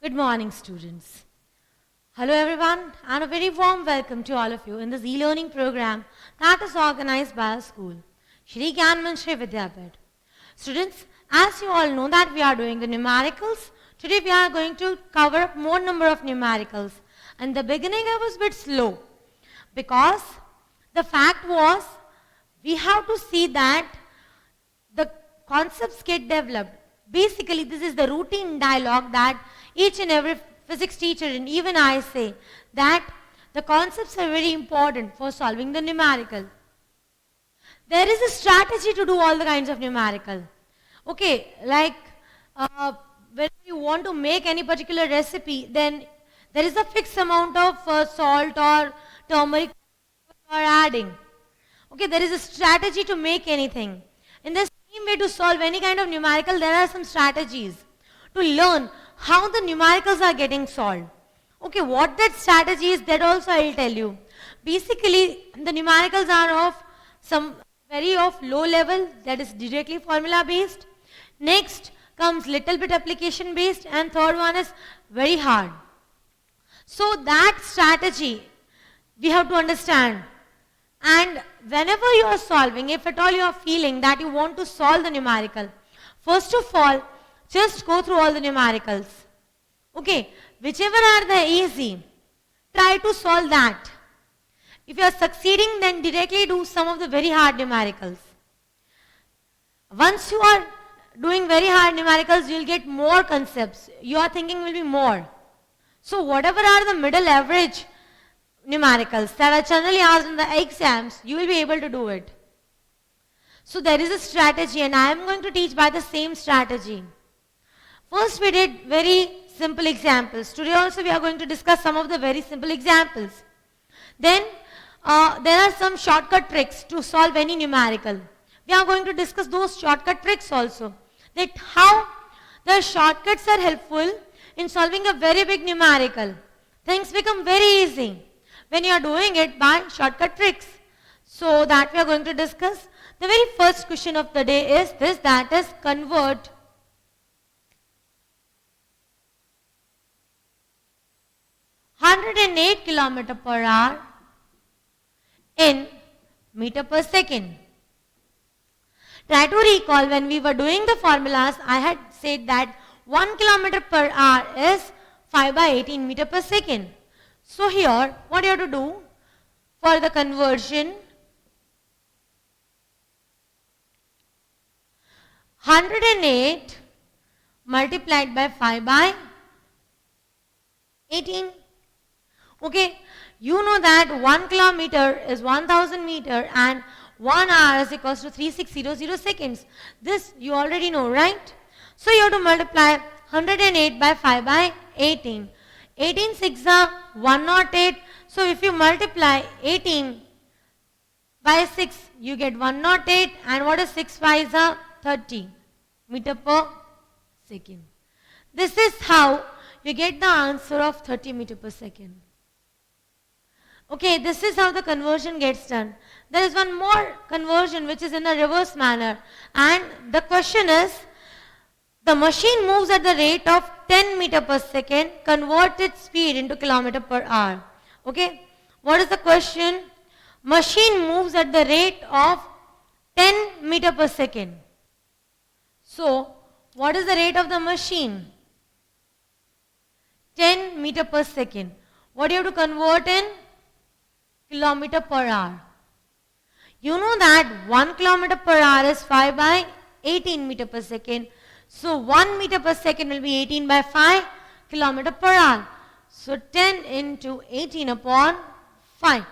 Good morning, students. Hello, everyone, and a very warm welcome to all of you in this e-learning program that is organized by our school, Shri Gyanman Shri Vidyapith. Students, as you all know that we are doing the numericals, today we are going to cover up more number of numericals. In the beginning, I was a bit slow because the fact was we have to see that the concepts get developed. Basically, this is the routine dialogue that each and every physics teacher and even I say that the concepts are very important for solving the numerical. There is a strategy to do all the kinds of numerical. Okay, like when you want to make any particular recipe, then there is a fixed amount of salt or turmeric you are adding. Okay, there is a strategy to make anything. In the same way to solve any kind of numerical, there are some strategies to learn how the numericals are getting solved. Okay, what that strategy is, that also I will tell you. Basically, the numericals are of some very of low level, that is directly formula based. Next comes little bit application based, and third one is very hard. So that strategy we have to understand. And whenever you are solving, if at all you are feeling that you want to solve the numerical, first of all, just go through all the numericals. Okay, whichever are the easy, try to solve that. If you are succeeding, then directly do some of the very hard numericals. Once you are doing very hard numericals, you will get more concepts. Your thinking will be more. So whatever are the middle average numericals that are generally asked in the exams, you will be able to do it. So there is a strategy, and I am going to teach by the same strategy. First we did very simple examples. Today also we are going to discuss some of the very simple examples. Then there are some shortcut tricks to solve any numerical. We are going to discuss those shortcut tricks also. That how the shortcuts are helpful in solving a very big numerical. Things become very easy when you are doing it by shortcut tricks. So that we are going to discuss. The very first question of the day is this, that is convert 108 km per hour in meter per second. Try to recall when we were doing the formulas, I had said that 1 km per hour is 5 by 18 meter per second. So here, what you have to do for the conversion, 108 multiplied by 5 by 18. Okay, you know that 1 kilometer is 1000 meter and 1 hour is equals to 3600 seconds. This you already know, right? So you have to multiply 108 by 5 by 18. 18 6 are 108. So if you multiply 18 by 6, you get 108. And what is 6 5 are 30 meter per second. This is how you get the answer of 30 meter per second. Okay, this is how the conversion gets done. There is one more conversion which is in a reverse manner. And the question is, the machine moves at the rate of 10 meter per second, convert its speed into kilometer per hour. Okay, what is the question? Machine moves at the rate of 10 meter per second. So, what is the rate of the machine? 10 meter per second. What do you have to convert in? Kilometer per hour. You know that 1 kilometer per hour is 5 by 18 meter per second. So 1 meter per second will be 18 by 5 kilometer per hour. So 10 into 18 upon 5.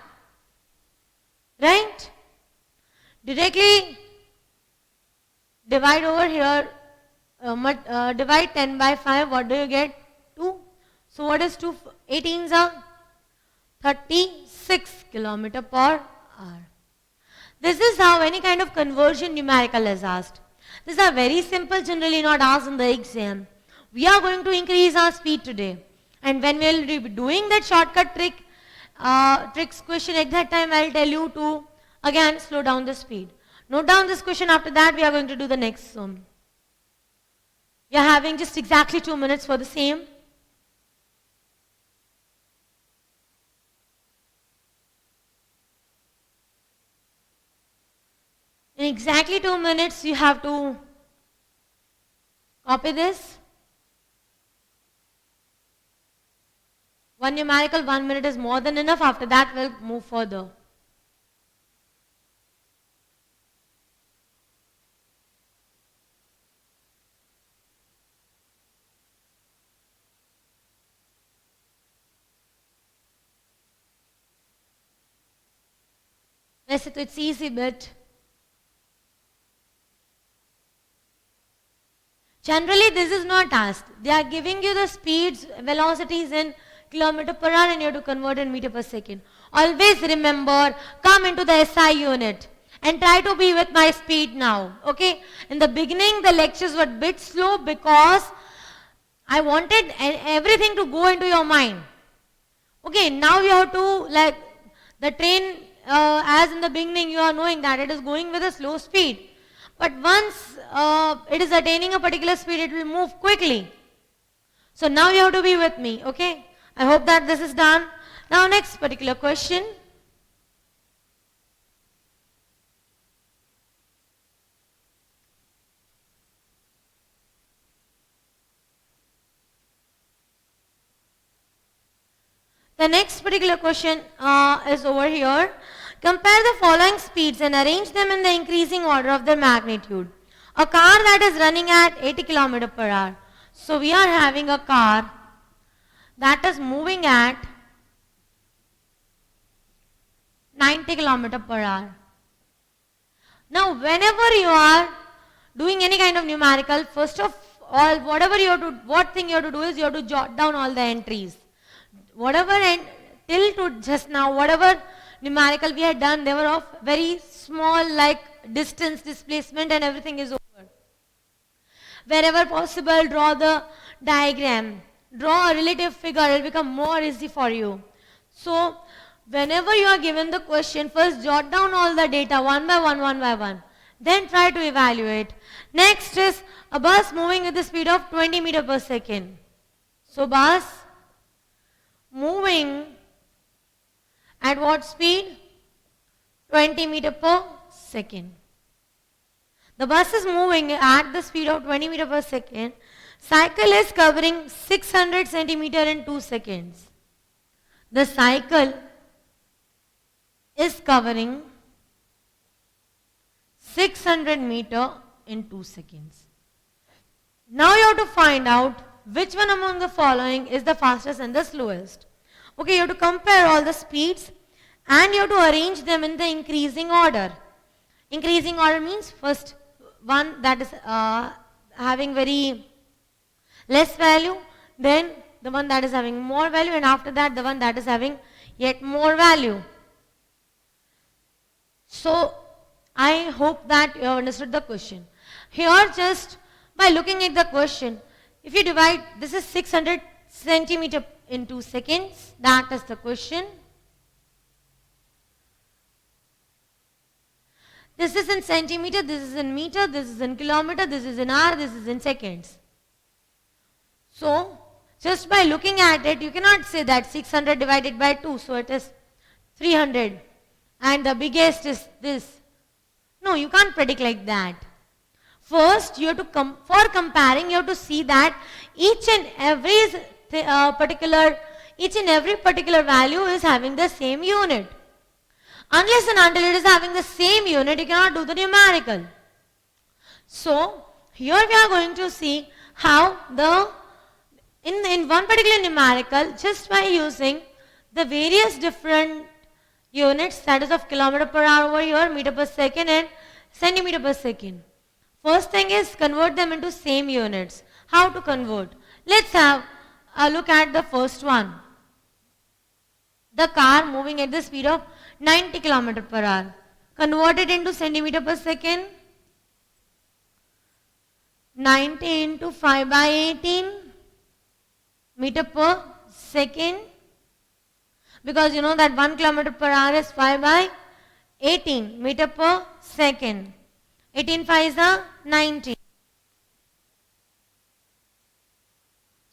Right? Directly divide over here, divide 10 by 5, what do you get? 2. So what is 2? 18s are 36 kilometer per hour. This is how any kind of conversion numerical is asked. These are very simple, generally not asked in the exam. We are going to increase our speed today. And when we will be doing that shortcut tricks question at that time, I will tell you to again slow down the speed. Note down this question. After that, we are going to do the next sum. We are having just exactly 2 minutes for the same. In exactly 2 minutes, you have to copy this. One numerical, 1 minute is more than enough. After that, we'll move further. वैसे तो it's easy bit. Generally, this is not asked. They are giving you the speeds, velocities in kilometer per hour and you have to convert in meter per second. Always remember, come into the SI unit and try to be with my speed now. Okay? In the beginning, the lectures were a bit slow because I wanted everything to go into your mind. Okay, now you have to, like, the train, as in the beginning, you are knowing that it is going with a slow speed. But once it is attaining a particular speed, it will move quickly. So now you have to be with me, okay? I hope that this is done. Now next particular question. The next particular question is over here. Compare the following speeds and arrange them in the increasing order of their magnitude. A car that is running at 80 km per hour. So we are having a car that is moving at 90 km per hour. Now whenever you are doing any kind of numerical, first of all, what thing you have to do is you have to jot down all the entries. Whatever and till to just now, whatever numerical we had done, they were of very small, like distance, displacement and everything is over. Wherever possible, draw the diagram. Draw a relative figure, it will become more easy for you. So, whenever you are given the question, first jot down all the data one by one. Then try to evaluate. Next is a bus moving with the speed of 20 meter per second. So, bus moving at what speed? 20 meter per second. The bus is moving at the speed of 20 meter per second. Cycle is covering 600 centimeter in 2 seconds. The cycle is covering 600 meter in 2 seconds. Now you have to find out which one among the following is the fastest and the slowest. Okay, you have to compare all the speeds and you have to arrange them in the increasing order. Increasing order means first one that is having very less value, then the one that is having more value, and after that the one that is having yet more value. So I hope that you have understood the question. Here, just by looking at the question, if you divide, this is 600 centimeter in 2 seconds, that is the question. This is in centimeter, this is in meter, this is in kilometer, this is in hour, this is in seconds. So, just by looking at it, you cannot say that 600 divided by 2, so it is 300 and the biggest is this. No, you can't predict like that. First, you have to for comparing, you have to see that each and every particular value is having the same unit. Unless and until it is having the same unit, you cannot do the numerical. So, here we are going to see how in one particular numerical, just by using the various different units, that is of kilometer per hour over here, meter per second and centimeter per second. First thing is convert them into same units. How to convert? Let's have a look at the first one. The car moving at the speed of 90 km per hour. Convert it into centimeter per second. 90 into 5 by 18 meter per second. Because you know that 1 km per hour is 5 by 18 meter per second. 18 5 is 90.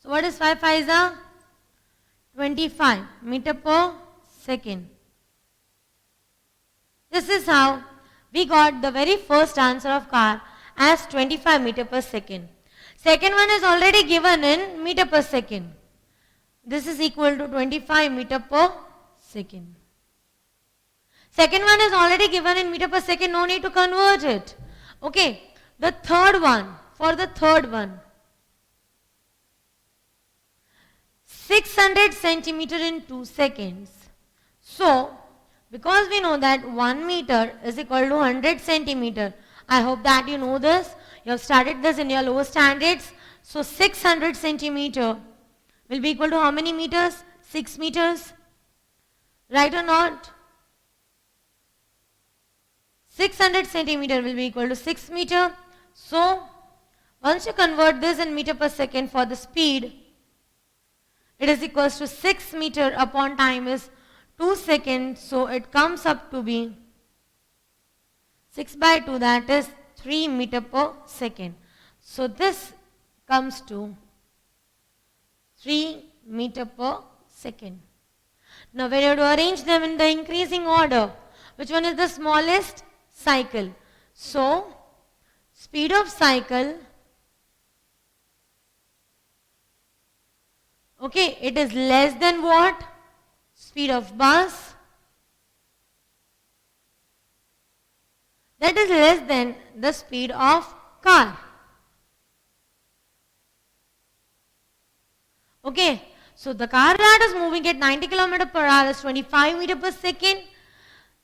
So what is 5 5 is 25 meter per second. This is how we got the very first answer of car as 25 meter per second. Second one is already given in meter per second. This is equal to 25 meter per second. Second one is already given in meter per second, no need to convert it. Okay, the third one, for the third one, 600 centimeter in 2 seconds. So, because we know that 1 meter is equal to 100 centimeter, I hope that you know this. You have studied this in your lower standards. So, 600 centimeter will be equal to how many meters? 6 meters. Right or not? 600 centimeter will be equal to 6 meter. So, once you convert this in meter per second for the speed, it is equals to 6 meter upon time is 2 seconds. So, it comes up to be 6 by 2, that is 3 meter per second. So, this comes to 3 meter per second. Now, we have to arrange them in the increasing order. Which one is the smallest? Cycle. So, speed of cycle, okay, it is less than what? Speed of bus. That is less than the speed of car. Okay, so the car that is moving at 90 km per hour is 25 meter per second.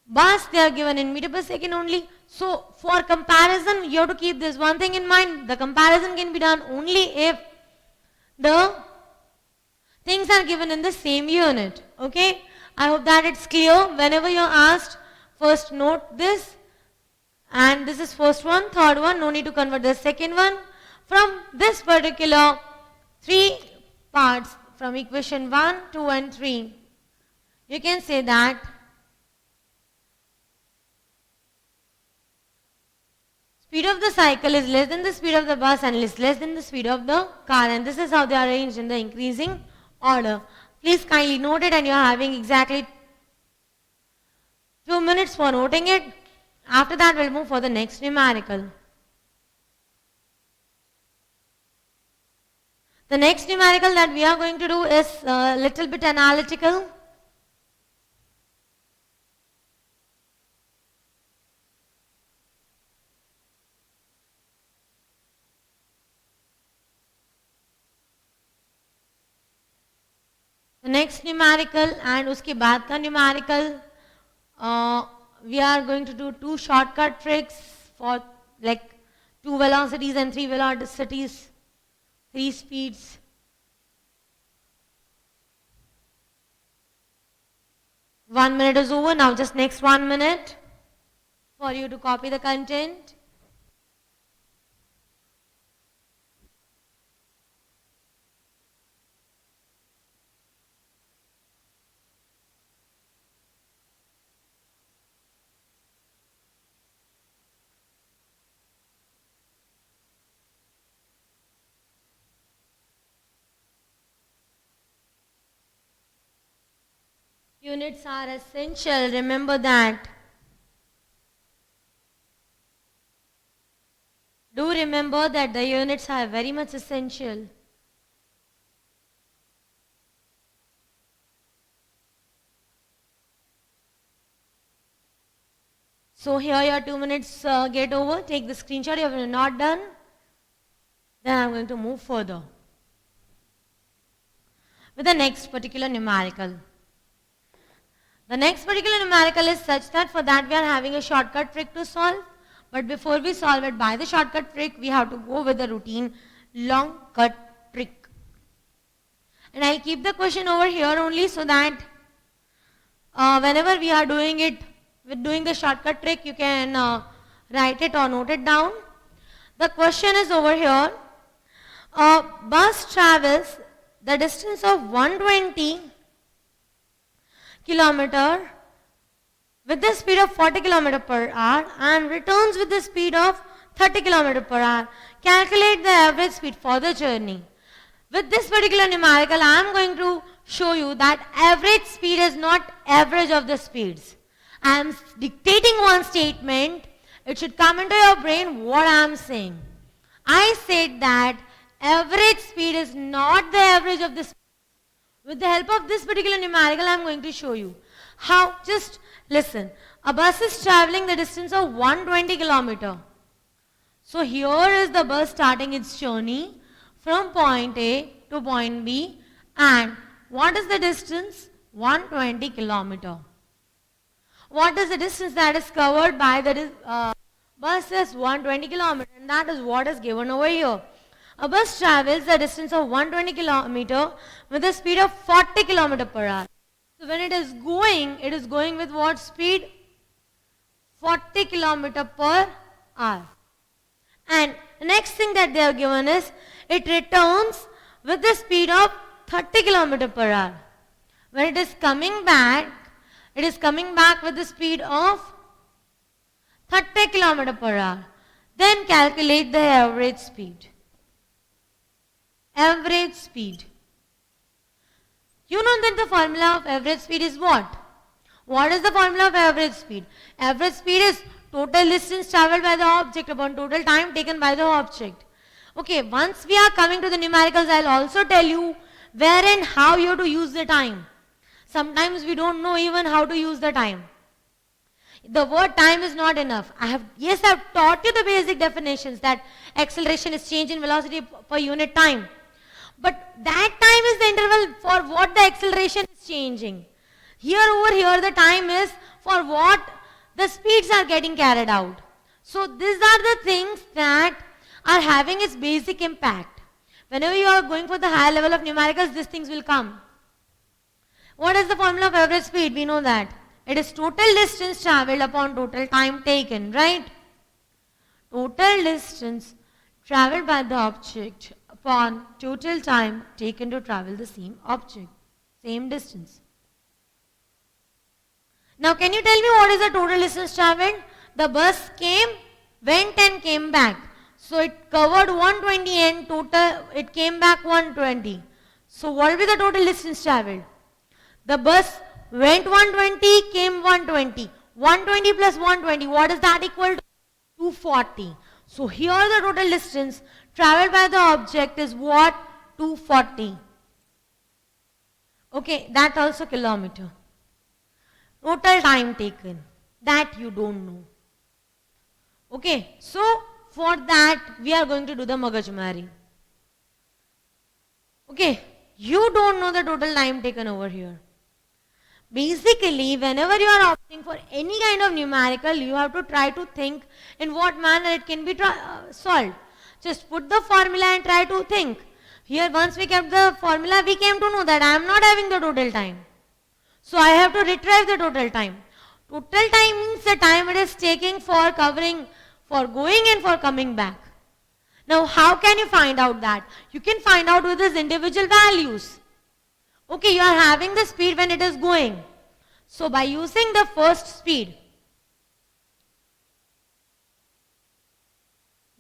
Bus, they are given in meter per second only. So, for comparison, you have to keep this one thing in mind. The comparison can be done only if the things are given in the same unit. Okay, I hope that it's clear. Whenever you are asked, first note this. And this is first one, third one, no need to convert the second one. From this particular 3 parts, from equation 1, 2 and 3, you can say that speed of the cycle is less than the speed of the bus and is less than the speed of the car, and this is how they are arranged in the increasing order. Please kindly note it, and you are having exactly 2 minutes for noting it. After that, we'll move for the next numerical. The next numerical that we are going to do is a little bit analytical. The next numerical and uske baad ka numerical, we are going to do 2 shortcut tricks for like 2 velocities and 3 velocities, 3 speeds. One minute is over. Now just next 1 minute for you to copy the content. Units are essential, remember that. Do remember that the units are very much essential. So here your 2 minutes get over. Take the screenshot if you are not done. Then I am going to move further with the next particular numerical. The next particular numerical is such that for that we are having a shortcut trick to solve. But before we solve it by the shortcut trick, we have to go with the routine long cut trick. And I'll keep the question over here only so that whenever we are doing it, with doing the shortcut trick, you can write it or note it down. The question is over here. A bus travels the distance of 120 kilometer with the speed of 40 kilometer per hour and returns with the speed of 30 kilometer per hour. Calculate the average speed for the journey. With this particular numerical, I am going to show you that average speed is not average of the speeds. I am dictating one statement it should come into your brain what I am saying. I said that average speed is not the average of this. With the help of this particular numerical, I am going to show you how. Just listen. A bus is traveling the distance of 120 kilometer. So here is the bus starting its journey from point A to point B, and what is the distance? 120 kilometer. What is the distance that is covered by the bus? Is 120 kilometer, and that is what is given over here. A bus travels the distance of 120 kilometer with a speed of 40 kilometer per hour. So when it is going with what speed? 40 kilometer per hour. And the next thing that they are given is it returns with the speed of 30 kilometer per hour. When it is coming back with the speed of 30 kilometer per hour. Then calculate the average speed. Average speed. You know that the formula of average speed is what? What is the formula of average speed? Average speed is total distance traveled by the object upon total time taken by the object. Okay, once we are coming to the numericals, I will also tell you where and how you have to use the time. Sometimes we don't know even how to use the time. The word time is not enough. I have taught you the basic definitions that acceleration is change in velocity per unit time. But that time is the interval for what the acceleration is changing. Over here the time is for what the speeds are getting carried out. So these are the things that are having its basic impact. Whenever you are going for the higher level of numericals, these things will come. What is the formula of average speed? We know that. It is total distance traveled upon total time taken, right? Total distance traveled by the object upon total time taken to travel the same object, same distance. Now can you tell me what is the total distance traveled? The bus went and came back. So it covered 120 and total, it came back 120. So what will be the total distance traveled? The bus went 120, came 120. 120 plus 120, what is that equal to? 240. So here the total distance traveled by the object is what? 240. Okay, that also kilometer. Total time taken, that you don't know. Okay, so for that we are going to do the Magajmari. Okay, you don't know the total time taken over here. Basically, whenever you are opting for any kind of numerical, you have to try to think in what manner it can be solved. Just put the formula and try to think. Here, once we kept the formula, we came to know that I am not having the total time. So I have to retrieve the total time. Total time means the time it is taking for covering, for going and for coming back. Now, how can you find out that? You can find out with these individual values. Okay, you are having the speed when it is going. So by using the first speed,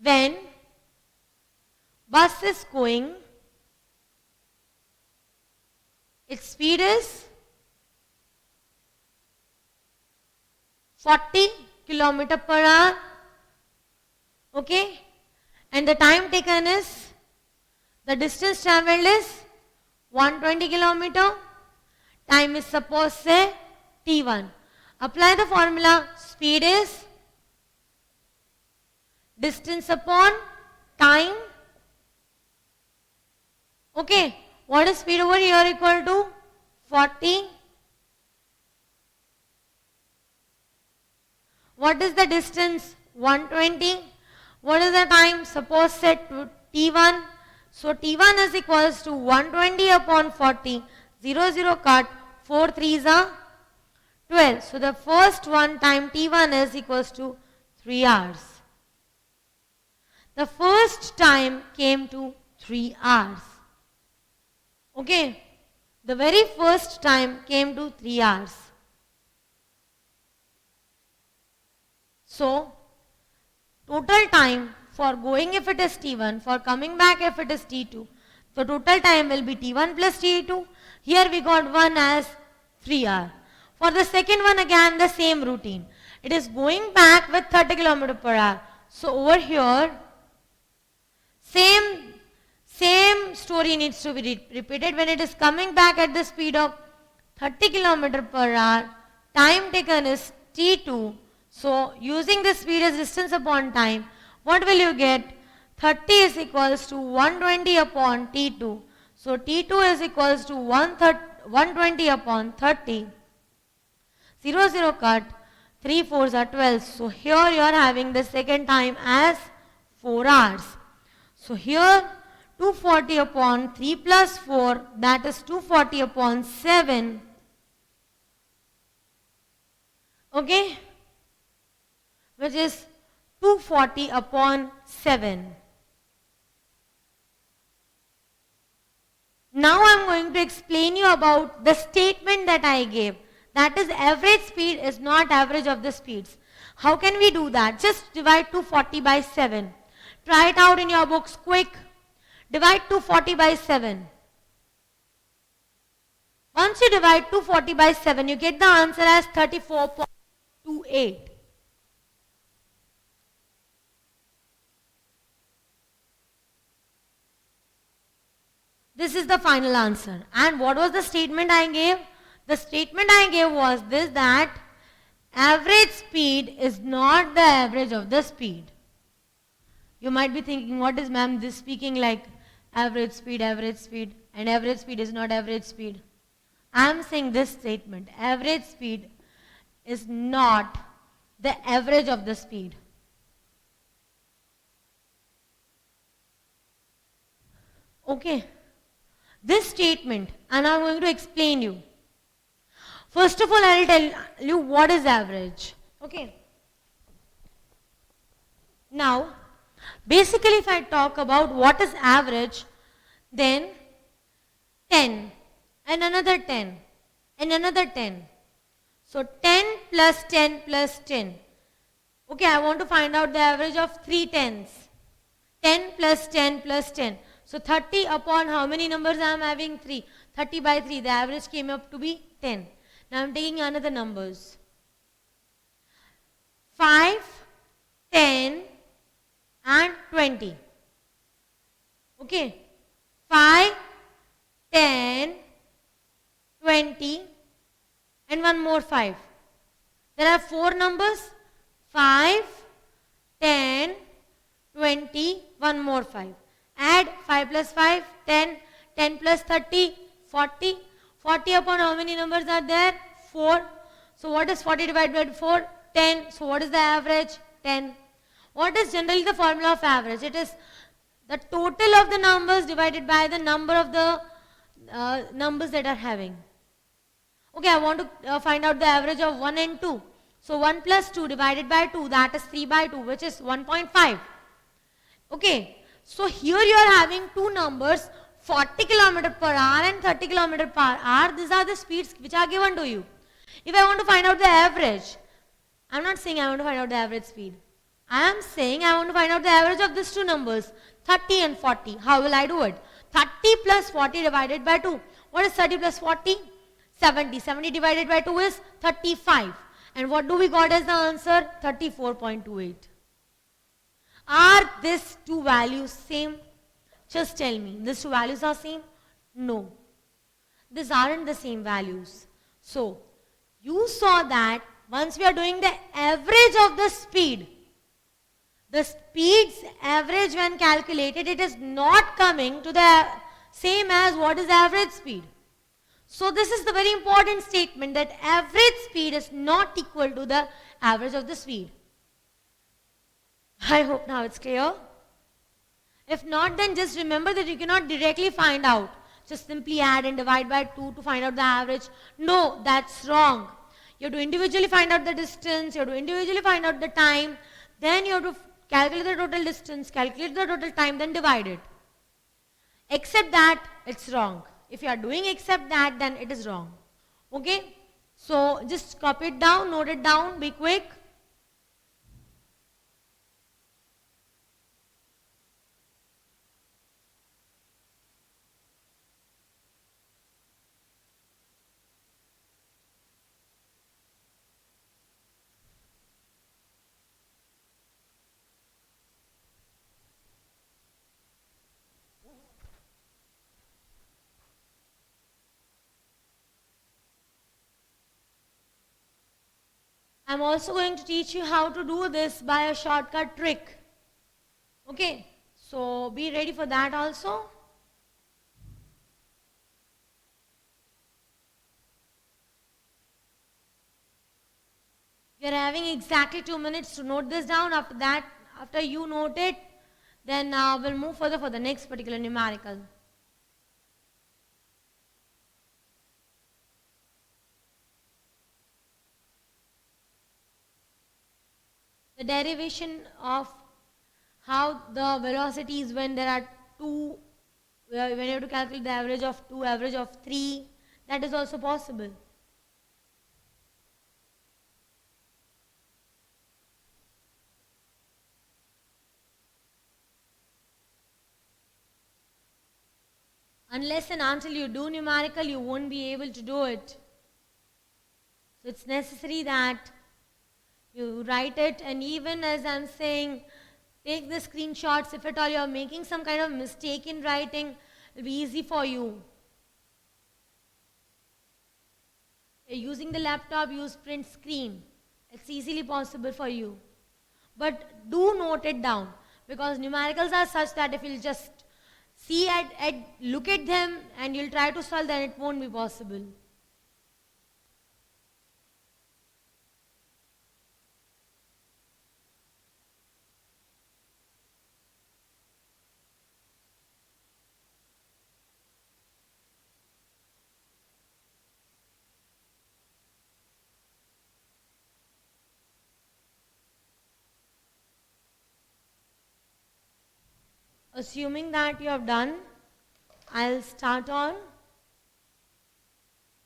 when bus is going, its speed is 40 kilometer per hour. Okay, and the time taken is, the distance traveled is 120 kilometer. Time is suppose say t1. Apply the formula. Speed is distance upon time. Okay, what is speed over here equal to? 40. What is the distance? 120. What is the time? Suppose set t1. So t1 is equals to 120 upon 40. 0, 0 cut. 4 3s are 12. So the first one time t1 is equals to 3 hours. The first time came to 3 hours. Okay. The very first time came to 3 hours. So total time for going if it is t1, for coming back if it is t2, the total time will be t1 plus t2. Here we got 1 as 3 hours. For the second one again the same routine. It is going back with 30 km per hour. So over here, same story needs to be repeated. When it is coming back at the speed of 30 km per hour, time taken is t2. So using the speed as distance upon time, what will you get? 30 is equals to 120 upon t2. So t2 is equals to 120 upon 30. 0, 0 cut. 3 4s are 12. So here you are having the second time as 4 hours. So here 240 upon 3 plus 4, that is 240 upon 7. Okay? Which is 240 upon 7. Now I am going to explain you about the statement that I gave. That is, average speed is not average of the speeds. How can we do that? Just divide 240 by 7. Try it out in your books quick. Divide 240 by 7. Once you divide 240 by 7, you get the answer as 34.28. This is the final answer. And what was the statement I gave? The statement I gave was this, that average speed is not the average of the speed. You might be thinking, what is ma'am this speaking like average speed, and average speed is not average speed. I am saying this statement, average speed is not the average of the speed. Okay. This statement, and I am going to explain you. First of all, I will tell you what is average. Okay. Now, basically if I talk about what is average, then 10 and another 10 and another 10. So 10 plus 10 plus 10. Okay, I want to find out the average of 3 tens. 10 plus 10 plus 10. So 30 upon how many numbers I am having? 3. 30 by 3. The average came up to be 10. Now I am taking another numbers. 5, 10 and 20. Okay. 5, 10, 20 and one more 5. There are 4 numbers. 5, 10, 20, one more 5. Add 5 plus 5, 10, 10 plus 30, 40. 40 upon how many numbers are there? 4. So what is 40 divided by 4? 10. So what is the average? 10. What is generally the formula of average? It is the total of the numbers divided by the number of the numbers that are having. Okay, I want to find out the average of 1 and 2. So 1 plus 2 divided by 2, that is 3 by 2, which is 1.5. Okay. So here you are having two numbers, 40 km per hour and 30 km per hour. These are the speeds which are given to you. If I want to find out the average, I am not saying I want to find out the average speed. I am saying I want to find out the average of these two numbers, 30 and 40. How will I do it? 30 plus 40 divided by 2. What is 30 plus 40? 70. 70 divided by 2 is 35. And what do we got as the answer? 34.28. Are these two values same? Just tell me. These two values are same? No. These aren't the same values. So, you saw that once we are doing the average of the speed's average when calculated, it is not coming to the same as what is average speed. So, this is the very important statement that average speed is not equal to the average of the speed. I hope now it's clear. If not, then just remember that you cannot directly find out. Just simply add and divide by 2 to find out the average. No, that's wrong. You have to individually find out the distance, you have to individually find out the time, then you have to calculate the total distance, calculate the total time, then divide it. Except that, it's wrong. If you are doing except that, then it is wrong. Okay? So, just copy it down, note it down, be quick. I'm also going to teach you how to do this by a shortcut trick. Okay, so be ready for that also. You're having exactly 2 minutes to note this down. After that, after you note it, then we'll move further for the next particular numerical. The derivation of how the velocity is when there are two, when you have to calculate the average of 2, average of 3, that is also possible. Unless and until you do numerical, you won't be able to do it. So it's necessary that you write it, and even as I'm saying, take the screenshots. If at all you are making some kind of mistake in writing, it will be easy for you. Using the laptop, use print screen. It's easily possible for you. But do note it down, because numericals are such that if you'll just see look at them and you'll try to solve, then it won't be possible. Assuming that you have done, I'll start on.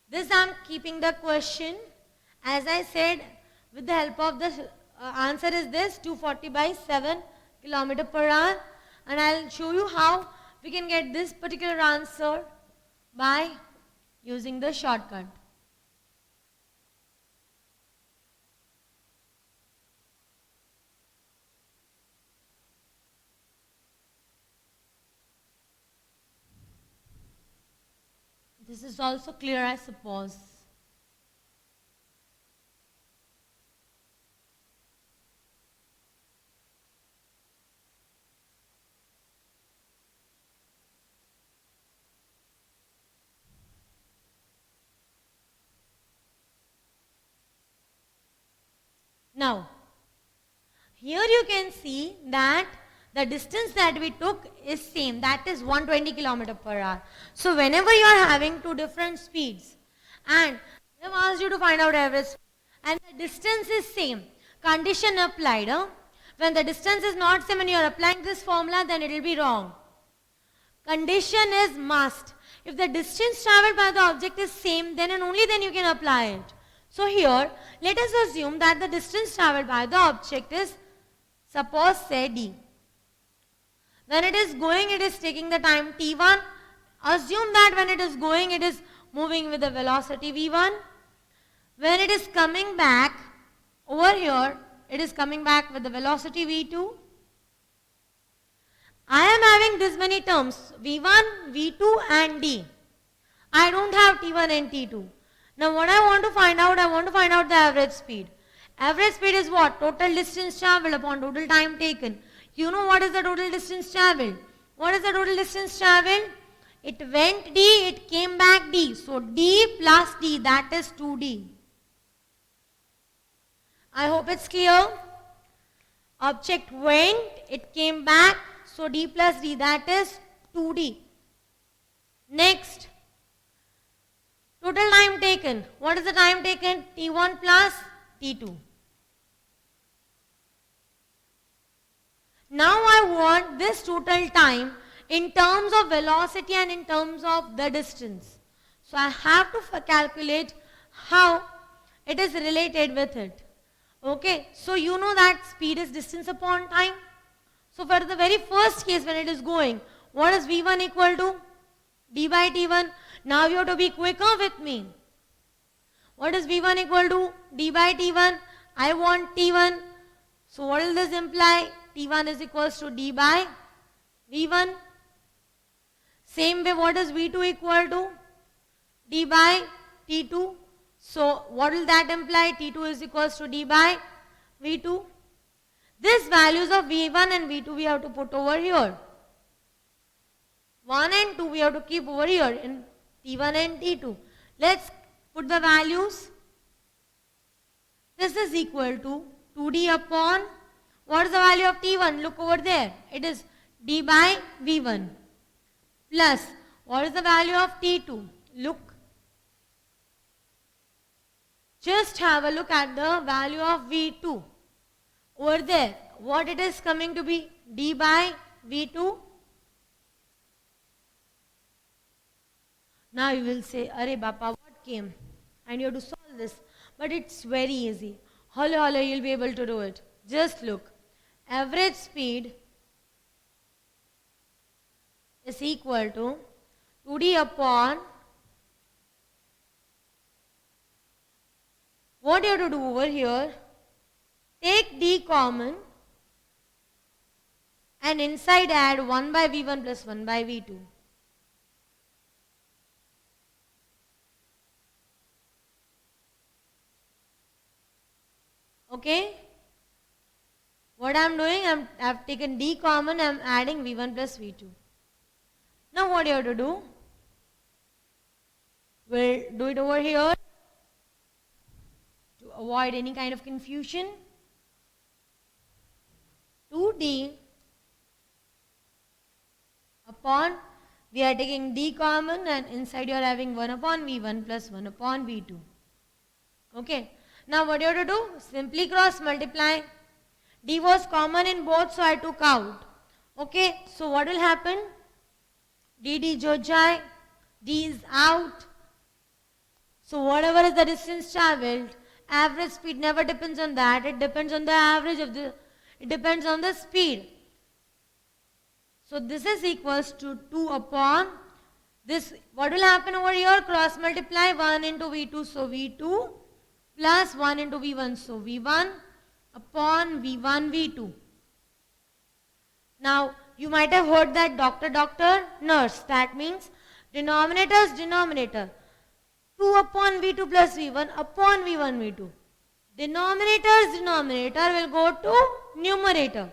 This I'm keeping the question. As I said, with the help of the answer is this, 240 by 7 kilometer per hour. And I'll show you how we can get this particular answer by using the shortcut. This is also clear, I suppose. Now, here you can see that the distance that we took is same, that is 120 km per hour. So whenever you are having two different speeds and they have asked you to find out average and the distance is same, condition applied. When the distance is not same and you are applying this formula, then it will be wrong. Condition is must. If the distance traveled by the object is same, then and only then you can apply it. So here, let us assume that the distance traveled by the object is, suppose say d. When it is going, it is taking the time t1. Assume that when it is going, it is moving with the velocity v1. When it is coming back, over here, it is coming back with the velocity v2. I am having this many terms, v1, v2 and d. I don't have t1 and t2. Now what I want to find out, the average speed. Average speed is what? Total distance traveled upon total time taken. You know what is the total distance traveled? What is the total distance traveled? It went d, it came back d. So d plus d, that is 2d. I hope it's clear. Object went, it came back. So d plus d, that is 2d. Next, total time taken. What is the time taken? t1 plus t2. Now I want this total time in terms of velocity and in terms of the distance. So I have to calculate how it is related with it. Okay, so you know that speed is distance upon time. So for the very first case when it is going, what is v1 equal to? d by t1. Now you have to be quicker with me. What is v1 equal to? d by t1. I want t1. So what will this imply? t1 is equals to d by v1. Same way, what is v2 equal to? d by t2. So what will that imply? T2 is equals to d by V2. These values of V1 and V2 we have to put over here. 1 and 2 we have to keep over here in T1 and T2. Let's put the values. This is equal to 2d upon, what is the value of T1? Look over there. It is d by V1 plus, what is the value of T2? Look. Just have a look at the value of V2. Over there, what it is coming to be? D by V2. Now you will say, Arey Bapa, what came? And you have to solve this. But it's very easy. Hello, you'll be able to do it. Just look. Average speed is equal to 2d upon, what you have to do over here, take d common and inside add 1 by V1 plus 1 by V2. Okay? What I am doing, I have taken d common, I am adding V1 plus V2. Now what you have to do? We'll do it over here to avoid any kind of confusion. 2d upon, we are taking d common and inside you are having 1 upon V1 plus 1 upon V2. Okay. Now what you have to do? Simply cross multiply. D was common in both, so I took out. Okay. So what will happen? D jo jai, D is out. So whatever is the distance traveled, average speed never depends on that. It depends on the average of the, it depends on the speed. So this is equals to 2 upon this. What will happen over here? Cross multiply 1 into V2. So V2 plus 1 into V1. So V1 upon V1 V2. Now you might have heard that doctor, nurse. That means denominator's denominator. 2 upon V2 plus V1 upon V1 V2. Denominator's denominator will go to numerator.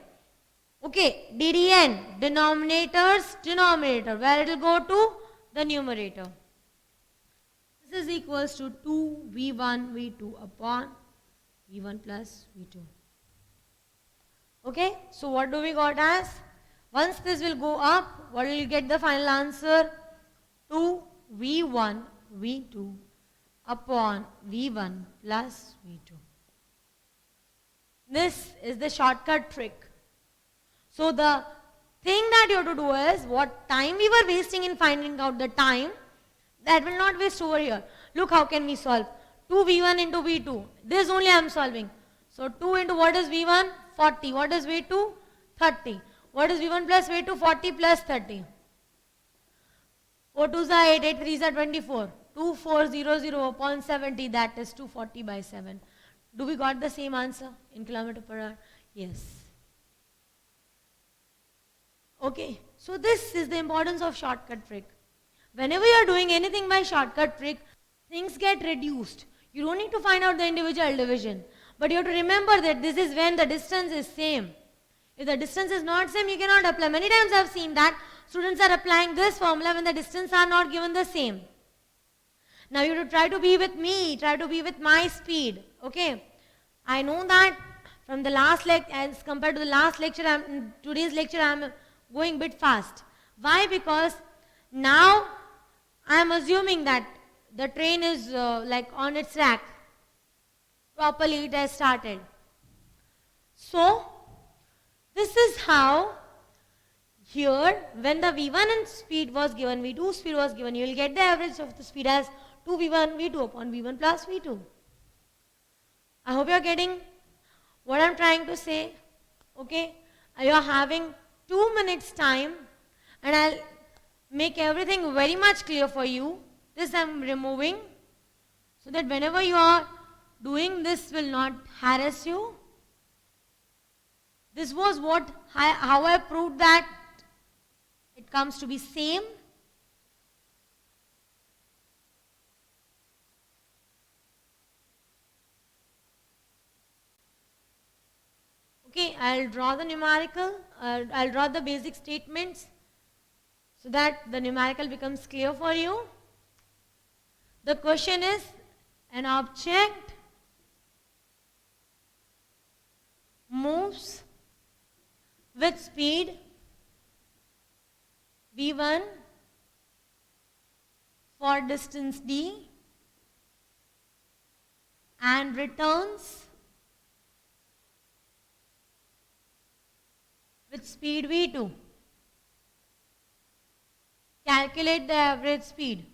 Okay, DDN, denominator's denominator, where it will go to the numerator. This is equals to 2 V1 V2 upon V1 plus V2. Okay, so what do we got as? Once this will go up, what will you get the final answer? 2 V1 V2 upon V1 plus V2. This is the shortcut trick. So the thing that you have to do is, what time we were wasting in finding out the time, that will not waste over here. Look how can we solve. 2V1 into V2. This only I am solving. So 2 into what is V1? 40. What is V2? 30. What is V1 plus V2? 40 plus 30. 4 2s are 8, 8 3s are 24. 2400 upon 70, that is 240 by 7. Do we got the same answer in kilometer per hour? Yes. Okay, so this is the importance of shortcut trick. Whenever you are doing anything by shortcut trick, things get reduced. You don't need to find out the individual division. But you have to remember that this is when the distance is same. If the distance is not same, you cannot apply. Many times I have seen that students are applying this formula when the distance are not given the same. Now you have to try to be with me, try to be with my speed. Okay, I know that from the last lecture, as compared to the last lecture, today's lecture I am going a bit fast. Why? Because now I am assuming that the train is like on its track. Properly it has started. So this is how here when the V1 and speed was given, V2 speed was given, you will get the average of the speed as 2V1 V2 upon V1 plus V2. I hope you are getting what I am trying to say. Okay, you are having 2 minutes time and I will make everything very much clear for you. This I am removing so that whenever you are doing, this will not harass you. This was how I proved that it comes to be same. Okay, I'll draw the numerical, I'll draw the basic statements so that the numerical becomes clear for you. The question is, an object moves with speed v1 for distance d and returns with speed v2. Calculate the average speed.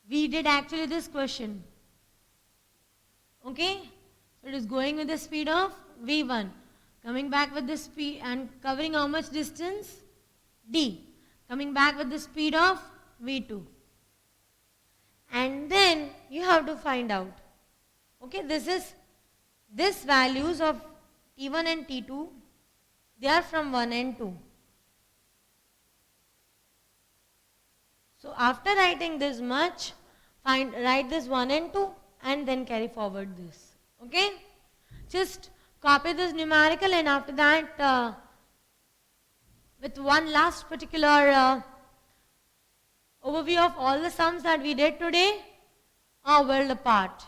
We did actually this question. Okay? So it is going with the speed of v1. Coming back with the speed and covering how much distance? D. Coming back with the speed of v2. And then you have to find out. Okay, this values of T1 and T2, they are from 1 and 2. So after writing this much, write this 1 and 2 and then carry forward this. Okay? Just copy this numerical, and after that, with one last particular overview of all the sums that we did today, are world apart.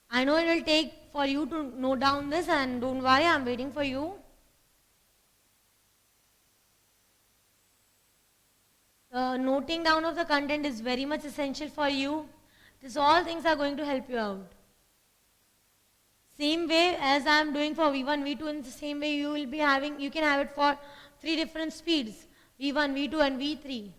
I know it will take for you to note down this, and don't worry, I'm waiting for you. The noting down of the content is very much essential for you. These all things are going to help you out. Same way as I am doing for V1, V2, in the same way you will be having, you can have it for 3 different speeds, V1, V2 and V3.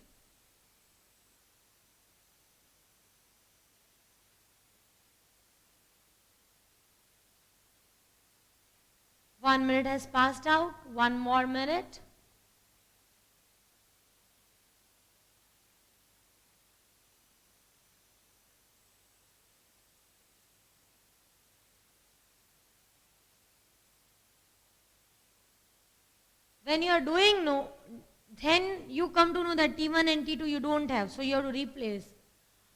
One minute has passed out, one more minute. When you are doing no, then you come to know that T1 and T2 you don't have, so you have to replace.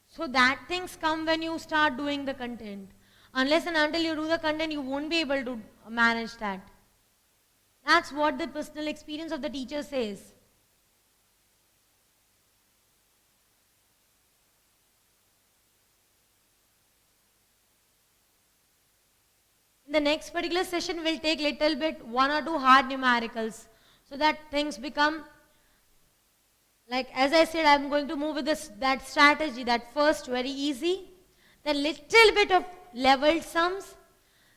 So that things come when you start doing the content. Unless and until you do the content, you won't be able to manage that. That's what the personal experience of the teacher says. In the next particular session, we'll take little bit 1 or 2 hard numericals, so that things become, like as I said, I'm going to move with that strategy, that first very easy, then little bit of leveled sums,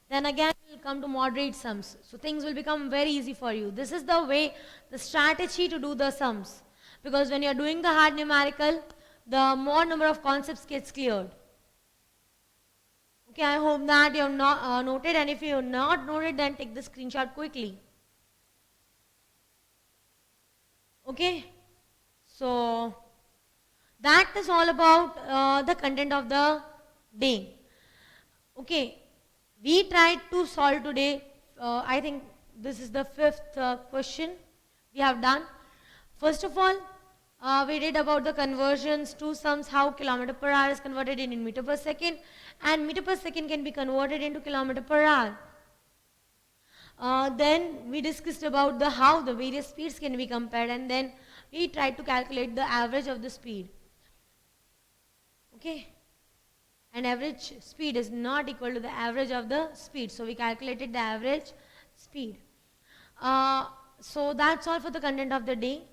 then again we'll come to moderate sums. So things will become very easy for you. This is the way, the strategy to do the sums. Because when you're doing the hard numerical, the more number of concepts gets cleared. Okay, I hope that you have not noted, and if you have not noted, then take the screenshot quickly. Okay, so that is all about the content of the day. Okay, we tried to solve today, I think this is the 5th question we have done. First of all, we did about the conversions to sums, how kilometer per hour is converted in meter per second, and meter per second can be converted into kilometer per hour. Then we discussed about how the various speeds can be compared, and then we tried to calculate the average of the speed. Okay, and average speed is not equal to the average of the speed, so we calculated the average speed. So that's all for the content of the day,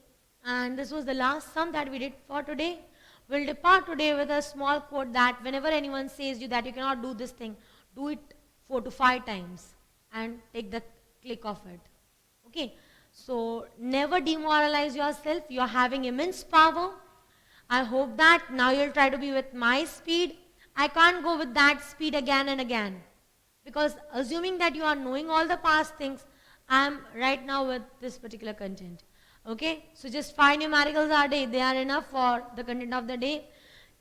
and this was the last sum that we did for today. We'll depart today with a small quote that whenever anyone says you that you cannot do this thing, do it 4 to 5 times and take the click of it. Okay, so never demoralize yourself. You're having immense power. I hope that now you'll try to be with my speed. I can't go with that speed again and again. Because assuming that you are knowing all the past things, I am right now with this particular content. Okay, so just 5 numericals a day, they are enough for the content of the day.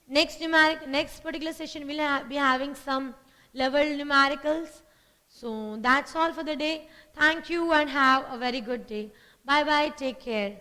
Next particular session we'll be having some level numericals. So that's all for the day. Thank you and have a very good day. Bye bye, take care.